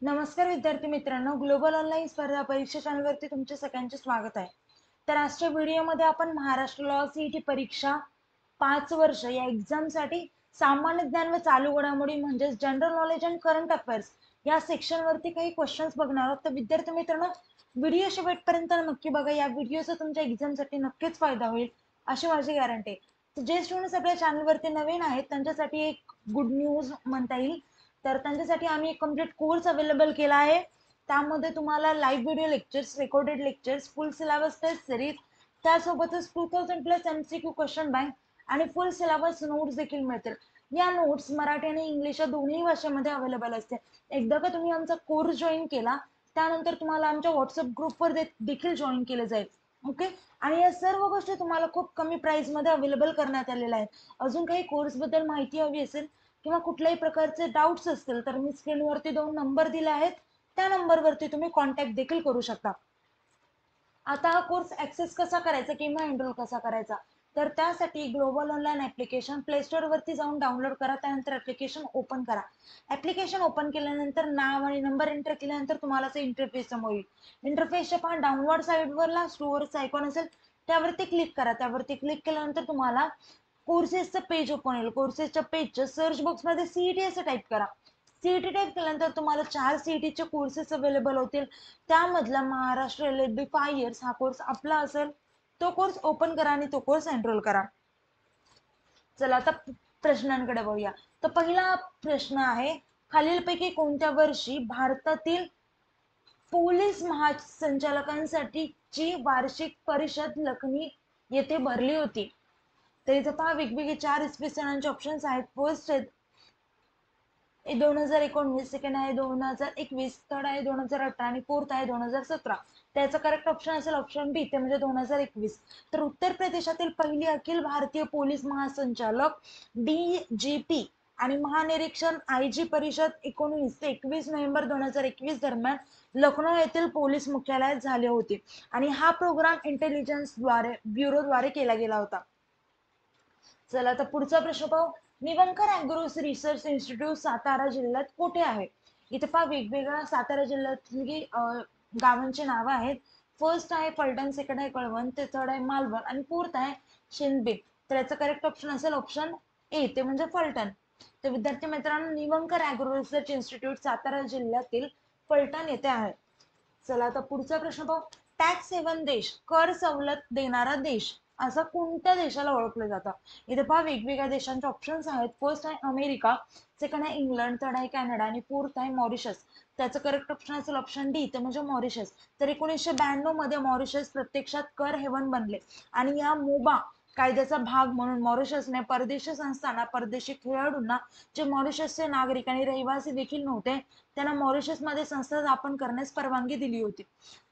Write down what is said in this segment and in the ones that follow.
नमस्कार विद्यार्थी मित्रांनो, ग्लोबल ऑनलाईन स्पर्धा परीक्षा चॅनलवरती तुमचे सगळ्यांचे स्वागत आहे. तर आजच्या व्हिडिओमध्ये आपण महाराष्ट्र लॉ सीईटी परीक्षा 5 वर्ष या एक्झामसाठी सामान्य ज्ञान व चालू घडामोडी म्हणजेच general knowledge and current affairs या सेक्शनवरती काही क्वेश्चन्स बघणार आहोत. तर विद्यार्थी मित्रांनो, व्हिडिओ शेवटपर्यंत नक्की बघा. या व्हिडिओचा तुमच्या एक्झामसाठी नक्कीच फायदा होईल अशी माझी गॅरंटी आहे. तर जे स्टुडंट्स आपल्या चॅनलवरती नवीन आहेत त्यांच्यासाठी एक गुड न्यूज म्हणता येईल. तर त्यांच्यासाठी आम्ही एक कम्प्लीट कोर्स अवेलेबल केला आहे. त्यामध्ये तुम्हाला live video lectures, recorded lectures, full syllabus test series, त्यासोबतच 2000+ MCQ क्वेश्चन बँक आणि फुल सिलेबस नोट्स देखील मिळतील. या नोट्स मराठी आणि इंग्लिश या दोन्ही भाषेमध्ये अवेलेबल असते. एकदा का तुम्ही आमचा कोर्स जॉईन केला त्यानंतर तुम्हाला आमच्या व्हॉट्सअप ग्रुपवर देखील जॉईन केलं जाईल. ओके. आणि या सर्व गोष्टी तुम्हाला खूप कमी प्राइस मध्ये अवेलेबल करण्यात आलेल्या आहेत. अजून काही कोर्स बद्दल माहिती हवी असेल किंवा कुठल्याही प्रकारचे डाऊट्स असतील तर मी स्क्रीनवरती 2 नंबर दिले आहेत, त्या नंबरवरती तुम्ही कॉन्टॅक्ट देखील करू शकता. आता हा कोर्स ऍक्सेस कसा करायचा किंवा एनरोल कसा करायचा, तर त्यासाठी global online application play store वरती जाऊन डाउनलोड करा. त्यानंतर ऍप्लिकेशन ओपन करा. ऍप्लिकेशन ओपन केल्यानंतर नाव आणि नंबर एंटर केल्यानंतर तुम्हाला इंटरफेस समोर येईल. इंटरफेसच्या पहा डाउनलोड साईडवरला स्टोअरचा आयकॉन असेल त्यावरती क्लिक करा. त्यावरती क्लिक केल्यानंतर तुम्हाला कोर्सेसचं पेज ओपन होईल. कोर्सेसच्या पेजच्या सर्च बॉक्समध्ये सीईटी असं टाईप करा. सीईटी टाईप केल्यानंतर तुम्हाला 4 सीईटीचे कोर्सेस अवेलेबल होतील. त्यामधला महाराष्ट्र LLB 5 इयर्स हा कोर्स आपला असेल. तो कोर्स ओपन करा आणि तो कोर्स एनरोल करा. चला आता प्रश्नांकडे बघूया. तर पहिला प्रश्न आहे, खालीलपैकी कोणत्या वर्षी भारतातील पोलीस महासंचालकांसाठीची वार्षिक परिषद लखनौ येथे भरली होती? तर इथं पहा वेगवेगळे 4 इसवी सणांचे ऑप्शन्स आहेत. फर्स्ट आहे 2019, सेकंड आहे 2021, थर्ड आहे 2018 आणि फोर्थ आहे 2017. त्याचा करेक्ट ऑप्शन असेल ऑप्शन बी, ते म्हणजे 2021. तर उत्तर प्रदेशातील पहिली अखिल भारतीय पोलीस महासंचालक DGP आणि महानिरीक्षण IG परिषद 19 ते 21 नोव्हेंबर 2021 दरम्यान लखनौ येथील पोलीस मुख्यालयात झाले होते आणि हा प्रोग्राम इंटेलिजन्स ब्युरोद्वारे केला गेला होता. चला आता पुढचा प्रश्न पाहू. निवंकर अॅग्रो रिसर्च इन्स्टिट्यूट सातारा जिल्ह्यात कुठे आहे? इथे पहा वेगवेगळ्या सातारा जिल्ह्यातली गावांची नावं आहेत. फर्स्ट आहे फलटण, सेकंड आहे कळवण, ते थर्ड आहे मालवण आणि फोर्थ आहे शिंदे. तर याचं करेक्ट ऑप्शन असेल ऑप्शन ए, ते म्हणजे फलटण. तर विद्यार्थी मित्रांनो, निवंकर अॅग्रो रिसर्च इन्स्टिट्यूट सातारा जिल्ह्यातील फलटण येथे आहे. चला आता पुढचा प्रश्न पाहू. टॅक्स हेवन देश, कर सवलत देणारा देश असं कोणत्या देशाला ओळखलं जातं? इथे पहा वेगवेगळ्या देशांचे ऑप्शन्स आहेत. फर्स्ट आहे अमेरिका, सेकंड आहे इंग्लंड, थर्ड आहे कॅनडा आणि फोर्थ आहे मॉरिशस. त्याचं करेक्ट ऑप्शन असेल ऑप्शन डी, ते म्हणजे मॉरिशस. तर 1992 मध्ये मॉरिशस प्रत्यक्षात कर हेवन बनले आणि या मोबा कायद्याचा भाग म्हणून मॉरिशसने परदेशी संस्थांना, परदेशी खेळाडूंना, जे मॉरिशसचे नागरिक आणि रहिवासी देखील नव्हते, त्यांना मॉरिशसमध्ये संस्था स्थापन करण्यास परवानगी दिली होती.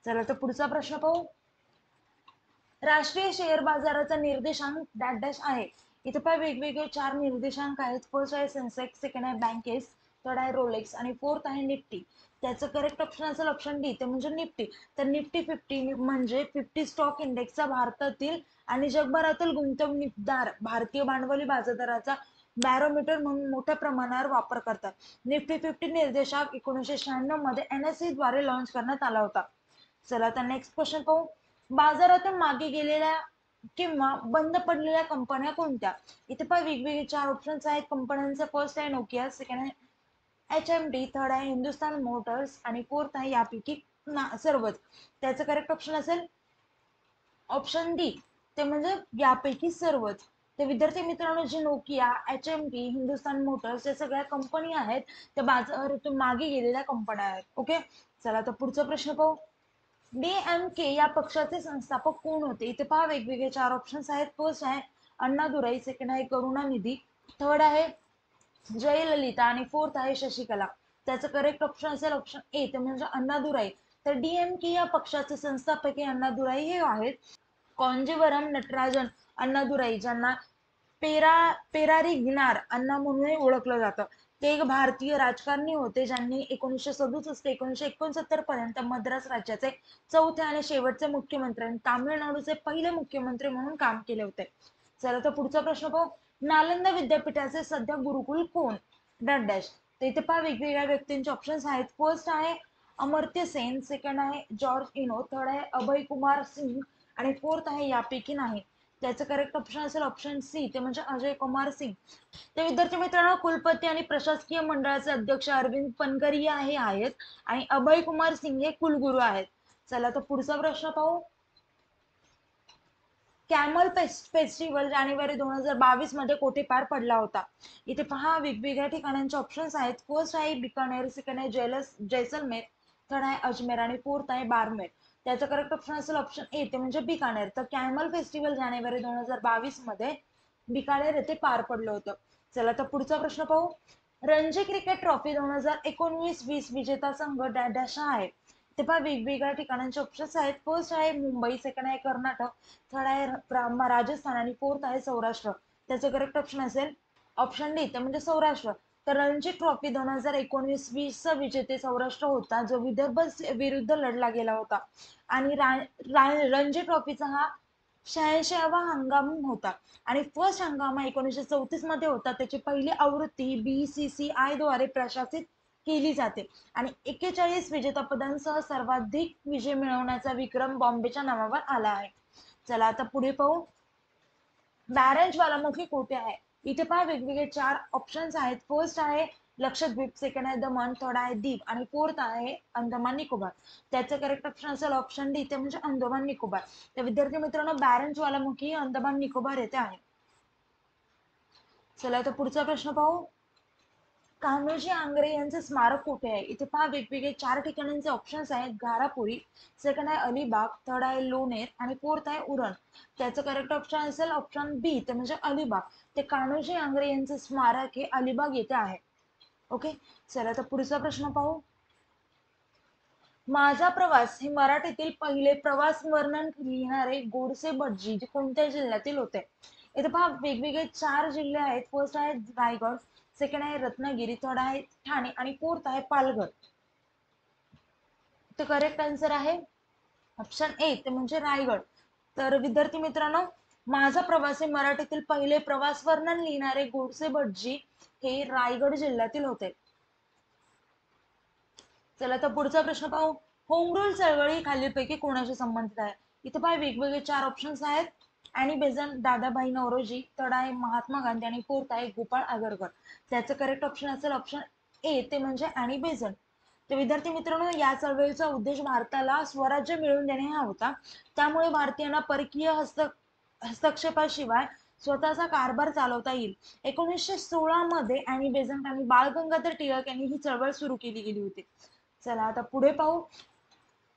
चला तर पुढचा प्रश्न पाहू. राष्ट्रीय शेअर बाजाराचा निर्देशांक डॅश डॅश आहे. इथे पहा वेगवेगळे 4 निर्देशांक आहेत. फर्स्ट आहे सेन्सेक्स, सेकंड आहे बँकेस, थर्ड आहे रोलेक्स आणि फोर्थ आहे निफ्टी. त्याचं करेक्ट ऑप्शन असेल ऑप्शन डी, ते म्हणजे निफ्टी. तर निफ्टी 50 म्हणजे 50 स्टॉक इंडेक्सचा भारतातील आणि जगभरातील गुंतवणूकदार भारतीय भांडवली बाजाराचा बॅरोमीटर म्हणून मोठ्या प्रमाणावर वापर करतात. निफ्टी 50 निर्देशांक 1996 मध्ये NSE द्वारे लॉन्च करण्यात आला होता. चला आता नेक्स्ट क्वेश्चन पाहू. बाजारातून मागे गेलेल्या किंवा बंद पडलेल्या कंपन्या कोणत्या? इथे पण वेगवेगळे 4 ऑप्शन्स आहेत कंपन्यांचे. फर्स्ट आहे नोकिया, सेकंड आहे HMD, थर्ड आहे हिंदुस्तान मोटर्स आणि फोर्थ आहे यापैकी सर्वच. त्याचं करेक्ट ऑप्शन असेल ऑप्शन डी, ते म्हणजे यापैकी सर्वच. ते विद्यार्थी मित्रांनो, जे नोकिया, HMD, हिंदुस्तान मोटर्स या सगळ्या कंपनी आहेत त्या बाजारातून मागे गेलेल्या कंपन्या आहेत. ओके. चला तर पुढचा प्रश्न पाहू. DMK या पक्षाचे संस्थापक कोण होते? इथे पहा वेगवेगळे 4 ऑप्शन्स आहेत. फर्स्ट आहे अण्णादुराई, सेकंड आहे करुणानिधी, थर्ड आहे जयललिता आणि फोर्थ आहे शशिकला. त्याचं करेक्ट ऑप्शन असेल ऑप्शन ए, ते म्हणजे अण्णादुराई. तर DMK या पक्षाचे संस्थापक अण्णादुराई हे आहेत. कॉंजीवरम नटराजन अण्णादुराई, ज्यांना पेरारिग्नार अण्णा म्हणूनही ओळखलं जातं, ते एक भारतीय राजकारणी होते ज्यांनी 1967 ते 1969 पर्यंत मद्रास राज्याचे चौथे आणि शेवटचे मुख्यमंत्री आणि तामिळनाडूचे पहिले मुख्यमंत्री म्हणून काम केले होते. चला तर पुढचा प्रश्न पाहू. नालंदा विद्यापीठाचे सध्या गुरुकुल कोण? Dash dash. तर इथे पहा वेगवेगळ्या व्यक्तींचे ऑप्शन्स आहेत. फर्स्ट आहे अमर्त्य सेन, सेकंड आहे जॉर्ज इनो, थर्ड आहे अभय कुमार सिंग आणि फोर्थ आहे यापैकी नाही. त्याचं करेक्ट ऑप्शन असेल ऑप्शन सी, ते म्हणजे अजय कुमार सिंग. तर विद्यार्थी मित्रांनो, कुलपती आणि प्रशासकीय मंडळाचे अध्यक्ष अरविंद पनगरिया हे आहेत आणि अभय कुमार सिंग हे कुलगुरू आहेत. चला तर पुढचा प्रश्न पाहू. कॅमल फेस्टिवल जानेवारी 2022 मध्ये कोठे पार पडला होता? इथे पहा वेगवेगळ्या ठिकाणांचे ऑप्शन्स आहेत. फर्स्ट आहे बिकानेर, सेकंड आहे जैसलमेर, थर्ड आहे अजमेर आणि फोर्थ आहे बारमेर. त्याचं करेक्ट ऑप्शन असेल ऑप्शन ए, ते म्हणजे बिकानेर. तर कॅमल फेस्टिवल जानेवारी 2022 मध्ये बिकानेर येथे पार पडलं होतं. चला तर पुढचा प्रश्न पाहू. रणजी क्रिकेट ट्रॉफी 2019-20 विजेता संघ डॅश आहे. ते पहा वेगवेगळ्या ठिकाणांचे ऑप्शन्स आहेत. फर्स्ट आहे मुंबई, सेकंड आहे कर्नाटक, थर्ड आहे राजस्थान आणि फोर्थ आहे सौराष्ट्र. त्याचं करेक्ट ऑप्शन असेल ऑप्शन डी, ते म्हणजे सौराष्ट्र. तर रणजी ट्रॉफी 2019-20 चा विजेते सौराष्ट्र होता, जो विदर्भ विरुद्ध लढला गेला होता. आणि रणजी ट्रॉफीचा हा 86वा हंगाम होता आणि फर्स्ट हंगाम 1934 मध्ये होता. त्याची पहिली आवृत्ती BCCI द्वारे प्रशासित केली जाते आणि 41 विजेतापदांसह सर्वाधिक विजय मिळवण्याचा विक्रम बॉम्बेच्या नावावर आला आहे. चला आता पुढे पाहू. बॅरेज ज्वालामुखी कोठे आहे? इथे पहा वेगवेगळे 4 ऑप्शन्स आहेत. फर्स्ट आहे लक्षद्वीप, सेकंड आहे दमण, थर्ड आहे दीप आणि फोर्थ आहे अंदमान निकोबार. त्याचं करेक्ट ऑप्शन असेल ऑप्शन डी, ते म्हणजे अंदमान निकोबार. तर विद्यार्थी मित्रांनो, बॅरेज ज्वालामुखी अंदमान निकोबार येथे आहे. चला तर पुढचा प्रश्न पाहू. कान्होजी आंग्रे यांचे स्मारक कुठे आहे? इथे पहा वेगवेगळे 4 ठिकाणांचे ऑप्शन्स आहेत. घारापुरी, सेकंड आहे अलिबाग, थर्ड आहे लोणेर आणि फोर्थ आहे उरण. त्याचं करेक्ट ऑप्शन असेल ऑप्शन बी, ते म्हणजे अलिबाग. ते कान्होजी आंग्रे यांचे स्मारक हे अलिबाग येथे आहे. ओके, चला तर पुढचा प्रश्न पाहू. माझा प्रवास हे मराठीतील पहिले प्रवास वर्णन लिहिणारे गोडसे भटजी जे कोणत्या जिल्ह्यातील होते? इथे पहा वेगवेगळे 4 जिल्हे आहेत. फर्स्ट आहे रायगड, सेकंड आहे रत्नागिरी, थर्ड आहे ठाणे आणि फोर्थ आहे पालघर. तर करेक्ट आन्सर आहे ऑप्शन ए, ते म्हणजे रायगड. तर विद्यार्थी मित्रांनो, माझा प्रवास हे मराठीतील पहिले प्रवास वर्णन लिहिणारे गोडसे भटजी हे रायगड जिल्ह्यातील होते. चला तर पुढचा प्रश्न पाहू. होम रूल चळवळी खालीलपैकी कोणाशी संबंधित आहे? इथे पहा वेगवेगळे 4 ऑप्शन्स आहेत. Annie Besant, Dadabhai Naoroji, third आहे महात्मा गांधी आणि फोर्थ आहे गोपाळ आगरकर. त्याचं करेक्ट ऑप्शन असेल ऑप्शन ए, ते म्हणजे अॅनी बेझंट. तर विद्यार्थी मित्रांनो, या चळवळीचा उद्देश भारताला स्वराज्य मिळवून देणे हा होता. त्यामुळे भारतीयांना परकीय हस्तक्षेपाशिवाय स्वतःचा कारभार चालवता येईल. 1916 मध्ये अॅनी बेझंट आणि बाळ गंगाधर टिळक यांनी ही चळवळ सुरू केली गेली होती. चला आता पुढे पाहू.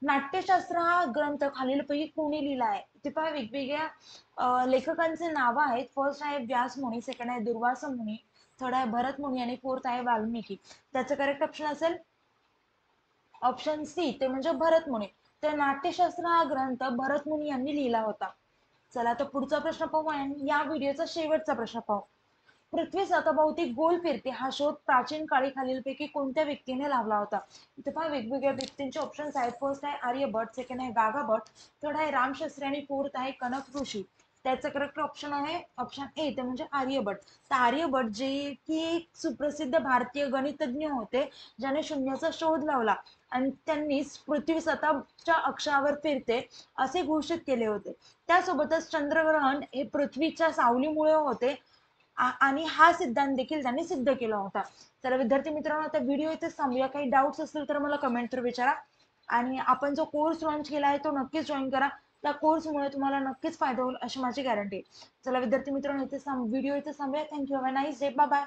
नाट्यशास्त्र हा ग्रंथ खालीलपैकी कोणी लिहिला आहे? इथे पहा वेगवेगळ्या लेखकांचे नाव आहेत. फर्स्ट आहे व्यास मुनी, सेकंड आहे दुर्वासा मुनी, थर्ड आहे भरत मुनी आणि फोर्थ आहे वाल्मिकी. त्याचं करेक्ट ऑप्शन असेल ऑप्शन सी, ते म्हणजे भरत मुनी. तर नाट्यशास्त्र हा ग्रंथ भरत मुनी यांनी लिहिला होता. चला तर पुढचा प्रश्न पाहू आणि या व्हिडिओचा शेवटचा प्रश्न पाहू. पृथ्वी स्वतःभोवती गोल फिरते हा शोध प्राचीन काळी खालीलपैकी कोणत्या व्यक्तीने लावला होता? इथे पहा वेगवेगळ्या व्यक्तींचे ऑप्शन्स आहेत. फर्स्ट आहे आर्यभट्ट, सेकंड आहे गागाभट्ट, थर्ड आहे रामशास्त्री आणि फोर्थ आहे कनक ऋषी. त्याचं करेक्ट ऑप्शन आहे ऑप्शन ए, ते म्हणजे आर्यभट्ट. तर आर्यभट्ट जे की एक सुप्रसिद्ध भारतीय गणितज्ञ होते, ज्याने शून्याचा शोध लावला आणि त्यांनी पृथ्वी स्वतःच्या अक्षावर फिरते असे घोषित केले होते. त्यासोबतच चंद्रग्रहण हे पृथ्वीच्या सावलीमुळे होते आणि हा सिद्धांत देखील त्यांनी सिद्ध केला होता. तर विद्यार्थी मित्रांनो, आता व्हिडिओ इथे थांबूया. काही डाऊट्स असतील तर मला कमेंट थ्रू विचारा आणि आपण जो कोर्स लॉन्च केला आहे तो नक्कीच जॉईन करा. त्या कोर्समुळे तुम्हाला नक्कीच फायदा होईल अशी माझी गॅरंटी आहे. चला विद्यार्थी मित्रांनो, इथे व्हिडिओ इथे थांबूया. Thank you, have a nice day, bye bye.